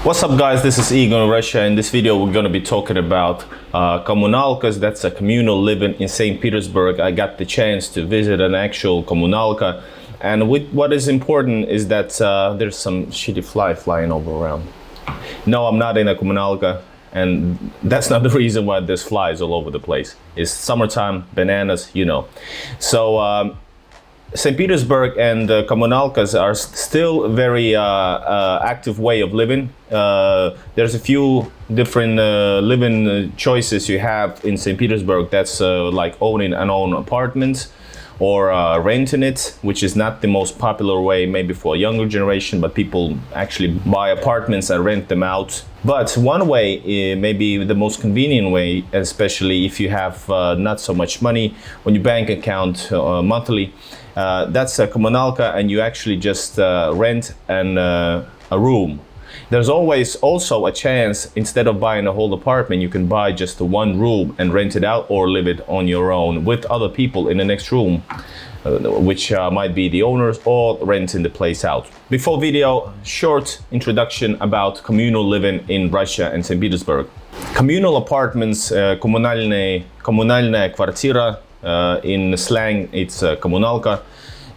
What's up guys, this is Igor in Russia. In this video we're going to be talking about Komunalkas. That's a communal living in St. Petersburg. I got the chance to visit an actual Komunalka, and what is important is that there's some shitty fly flying over around. No, I'm not in a Komunalka, and that's not the reason why there's flies all over the place. It's summertime, bananas, you know. So St. Petersburg and Komunalkas are still very active way of living. There's a few different living choices you have in St. Petersburg. That's like owning an own apartment or renting it, which is not the most popular way maybe for a younger generation, but people actually buy apartments and rent them out. But one way, maybe the most convenient way, especially if you have not so much money on your bank account monthly, that's a Komunalka, and you actually just rent a room. There's always also a chance, instead of buying a whole apartment, you can buy just one room and rent it out, or live it on your own with other people in the next room, which might be the owners, or renting the place out. Before video, short introduction about communal living in Russia and St. Petersburg. Communal apartments, коммунальная квартира, in slang it's Komunalka,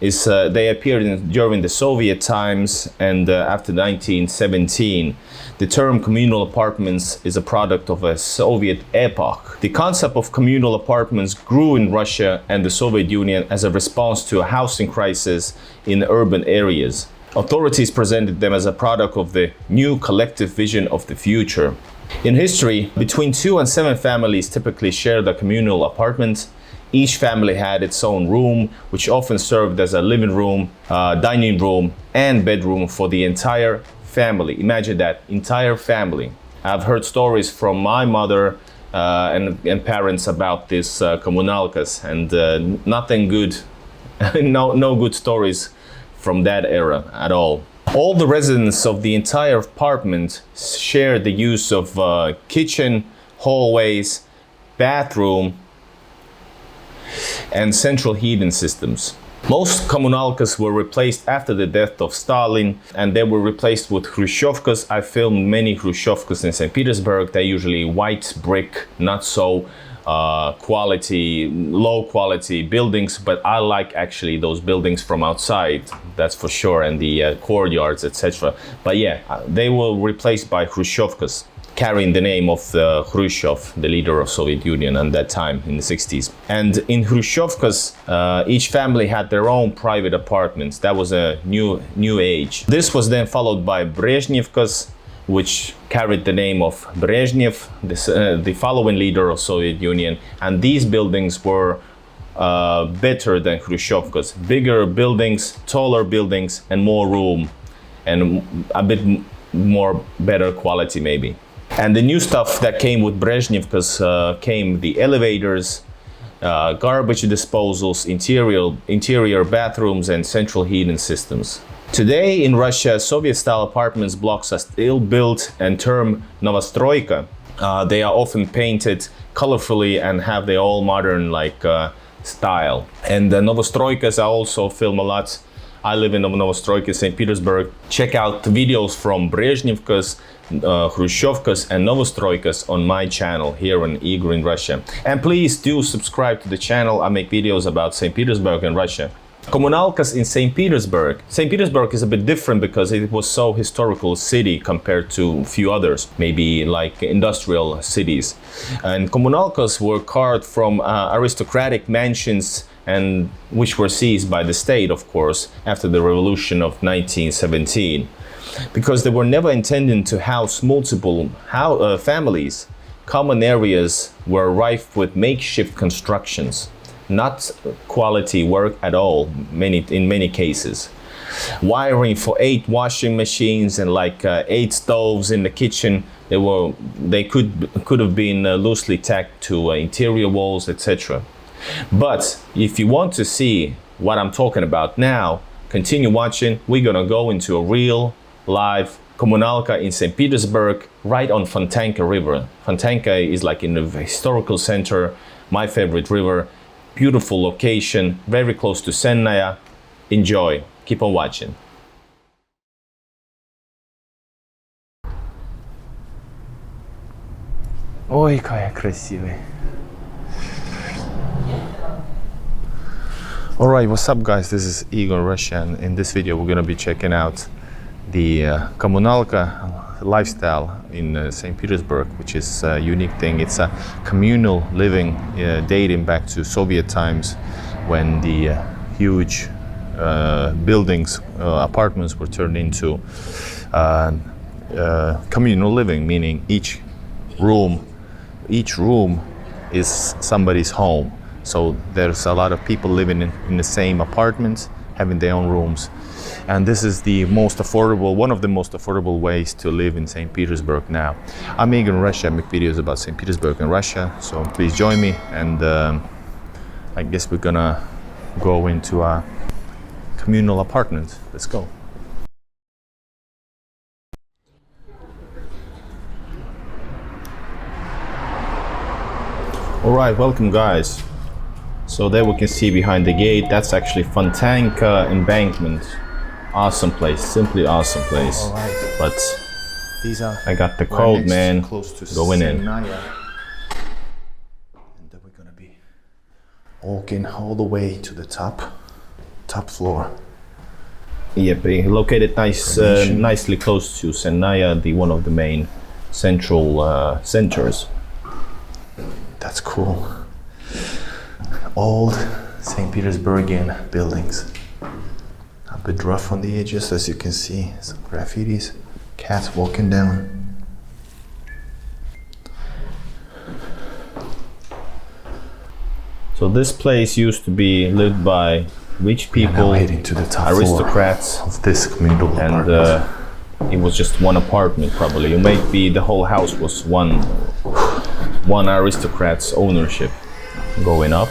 they appeared during the Soviet times, and after 1917. The term communal apartments is a product of a Soviet epoch. The concept of communal apartments grew in Russia and the Soviet Union as a response to a housing crisis in urban areas. Authorities presented them as a product of the new collective vision of the future. In history, between 2 and 7 families typically shared a communal apartment. Each family had its own room, which often served as a living room, dining room, and bedroom for the entire family. Imagine that, entire family. I've heard stories from my mother and parents about this Komunalkas, and nothing good, no good stories from that era at all. All the residents of the entire apartment shared the use of kitchen, hallways, bathroom, and central heating systems. Most Komunalkas were replaced after the death of Stalin, and they were replaced with Hrushchevkas. I filmed many Hrushchevkas in St. Petersburg. They're usually white brick, not so low quality buildings, but I like actually those buildings from outside, that's for sure, and the courtyards, etc. But yeah, they were replaced by Hrushchevkas, carrying the name of Khrushchev, the leader of Soviet Union at that time in the 60s. And in Hrushchevkas, each family had their own private apartments. That was a new age. This was then followed by Brezhnevkas, which carried the name of Brezhnev, the following leader of Soviet Union. And these buildings were better than Hrushchevkas. Bigger buildings, taller buildings, and more room, and a bit more better quality maybe. And the new stuff that came with Brezhnevkas came the elevators, garbage disposals, interior bathrooms, and central heating systems. Today in Russia, Soviet-style apartments blocks are still built and termed Novostroyka. They are often painted colorfully and have their all modern style. And the Novostroykas I also film a lot. I live in Novostroyka, St. Petersburg. Check out the videos from Brezhnevkas, Hrushchevkas, and Novostroykas on my channel here on Igor in Russia. And please do subscribe to the channel. I make videos about St. Petersburg and Russia. Komunalkas in St. Petersburg. St. Petersburg is a bit different because it was so historical city compared to a few others, maybe like industrial cities. And Komunalkas were carved from aristocratic mansions, and which were seized by the state, of course, after the revolution of 1917. Because they were never intended to house multiple families, common areas were rife with makeshift constructions, not quality work at all in many cases. Wiring for 8 washing machines and 8 stoves in the kitchen, they could have been loosely tacked to interior walls, etc. But if you want to see what I'm talking about now, continue watching. We're gonna go into a real live Komunalka in St. Petersburg, right on Fontanka River. Fontanka is like in the historical center, my favorite river. Beautiful location, very close to Sennaya. Enjoy. Keep on watching. Ой, какая красивая. Alright, what's up guys, this is Igor Russia, and in this video we're going to be checking out the Komunalka lifestyle in St. Petersburg, which is a unique thing. It's a communal living dating back to Soviet times, when the huge buildings, apartments were turned into communal living, meaning each room is somebody's home. So there's a lot of people living in the same apartments, having their own rooms. And this is the most affordable, one of the most affordable ways to live in St. Petersburg now. I'm Igor in Russia. I make videos about St. Petersburg and Russia, so please join me. And I guess we're gonna go into a communal apartment. Let's go. All right, welcome guys. So there we can see behind the gate, that's actually Fontanka embankment. Awesome place, simply awesome place. All right. But These are I got the code, man. Close to Going in. And then we're gonna be walking all the way to the top floor. Yep, located nicely close to Senaya, the one of the main central centers. That's cool. Old St. Petersburgian buildings. A bit rough on the edges, as you can see. Some graffitis. Cats walking down. So this place used to be lived by rich We're now people, heading to the top aristocrats, floor of this communal and apartment. it was just one apartment probably. It might be the whole house was one aristocrat's ownership. Going up.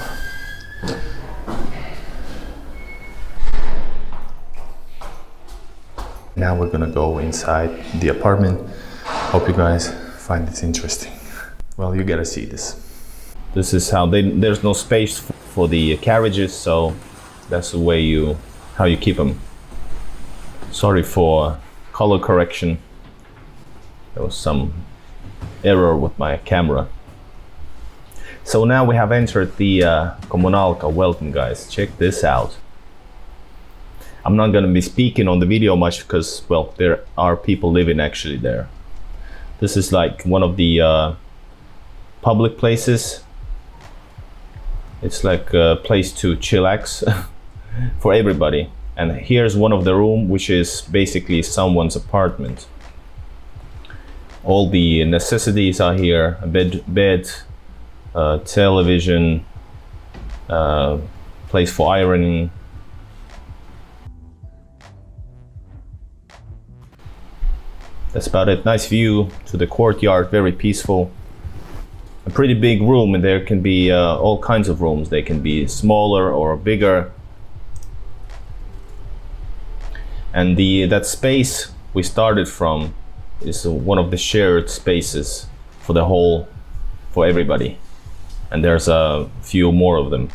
Now we're gonna go inside the apartment. Hope you guys find this interesting. Well, you gotta see this. This is how there's no space for the carriages, so that's the way how you keep them. Sorry for color correction. There was some error with my camera. So now we have entered the Komunalka. Welcome guys, check this out. I'm not going to be speaking on the video much because, well, there are people living actually there. This is like one of the public places. It's like a place to chillax for everybody. And here's one of the room, which is basically someone's apartment. All the necessities are here: a bed, television, place for ironing. That's about it. Nice view to the courtyard, very peaceful. A pretty big room, and there can be all kinds of rooms. They can be smaller or bigger. And that space we started from is one of the shared spaces for everybody. And there's a few more of them.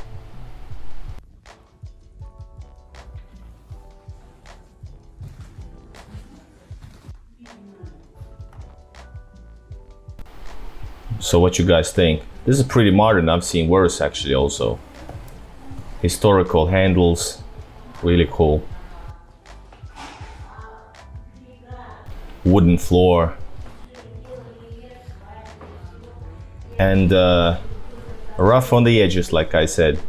So what you guys think? This is pretty modern. I've seen worse actually also. Historical handles, really cool. Wooden floor. And rough on the edges, like I said.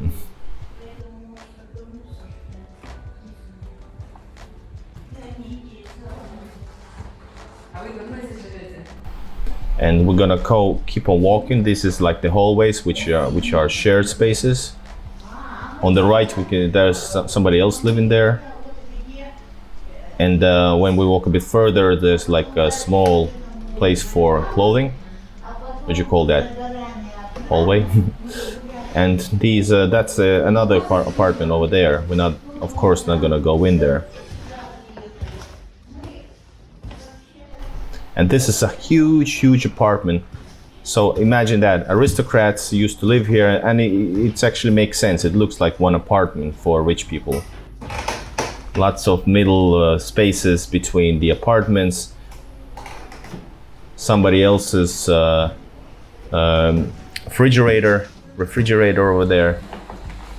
And we're gonna keep on walking. This is like the hallways, which are shared spaces. On the right, there's somebody else living there. And when we walk a bit further, there's like a small place for clothing. What do you call that? Hallway. And that's another apartment over there. We're not, of course, not gonna go in there. And this is a huge apartment. So imagine that aristocrats used to live here, and it actually makes sense. It looks like one apartment for rich people. Lots of middle spaces between the apartments. Somebody else's refrigerator over there,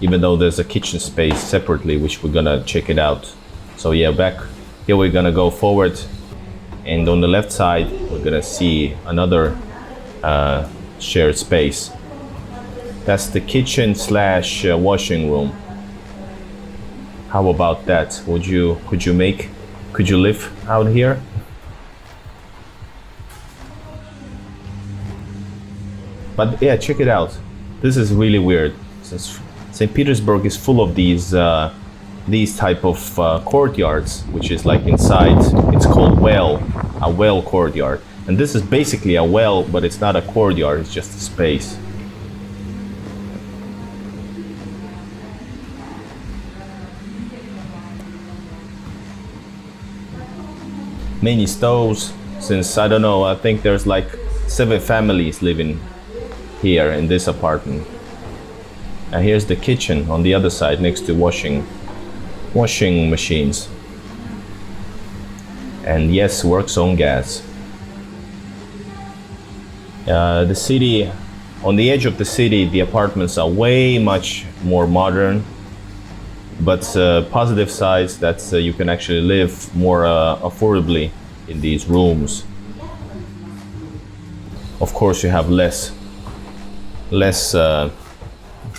even though there's a kitchen space separately, which we're gonna check it out. So yeah, back here we're gonna go forward, and on the left side we're gonna see another shared space. That's the kitchen slash washing room. How about that? Could you live out here? But yeah, check it out. This is really weird. Since St. Petersburg is full of these type of courtyards, which is like inside. It's called a well courtyard, and this is basically a well, but it's not a courtyard. It's just a space. Many stoves, since I don't know, I think there's like 7 families living here in this apartment. And here's the kitchen on the other side next to washing machines. And yes, works on gas. The city, on the edge of the city, the apartments are way much more modern. But positive sides, that you can actually live more affordably in these rooms. Of course, you have less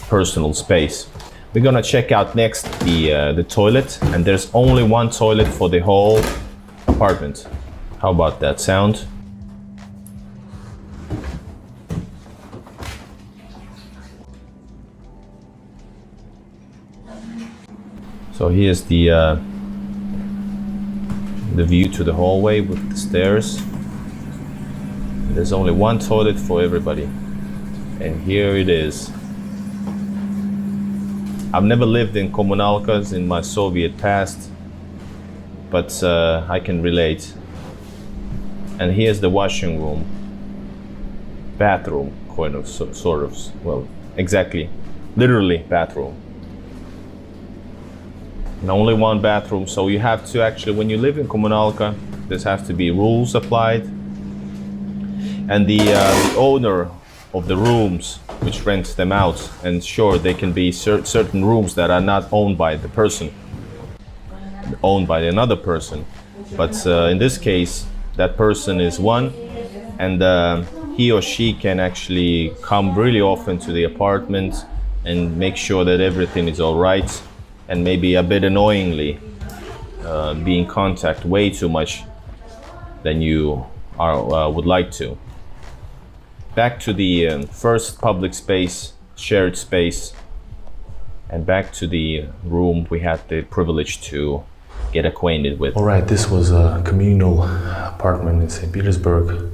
personal space. We're gonna check out next the toilet, and there's only one toilet for the whole apartment. How about that sound? So here's the view to the hallway with the stairs. There's only one toilet for everybody, and here it is. I've never lived in Komunalkas in my Soviet past, but I can relate. And here's the washing room, bathroom, kind of, sort of. Well, exactly, literally bathroom. And only one bathroom, so you have to actually, when you live in Komunalka, there has to be rules applied. And the owner of the rooms, which rents them out, and sure, they can be certain rooms that are not owned by the person, owned by another person. But in this case, that person is one, and he or she can actually come really often to the apartment and make sure that everything is all right. And maybe a bit annoyingly be in contact way too much than you would like to. Back to the first public space, shared space, and back to the room we had the privilege to get acquainted with. All right, this was a communal apartment in St. Petersburg.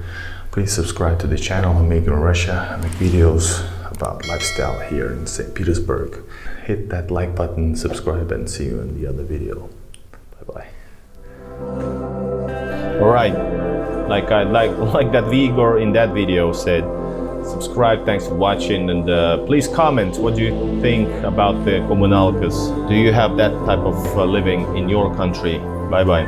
Please subscribe to the channel. I'm making Russia. I make videos about lifestyle here in St. Petersburg. Hit that like button, subscribe, and see you in the other video. Bye-bye. All right, like that Vigor in that video said, subscribe, thanks for watching, and please comment what do you think about the Komunalkas. Do you have that type of living in your country? Bye-bye.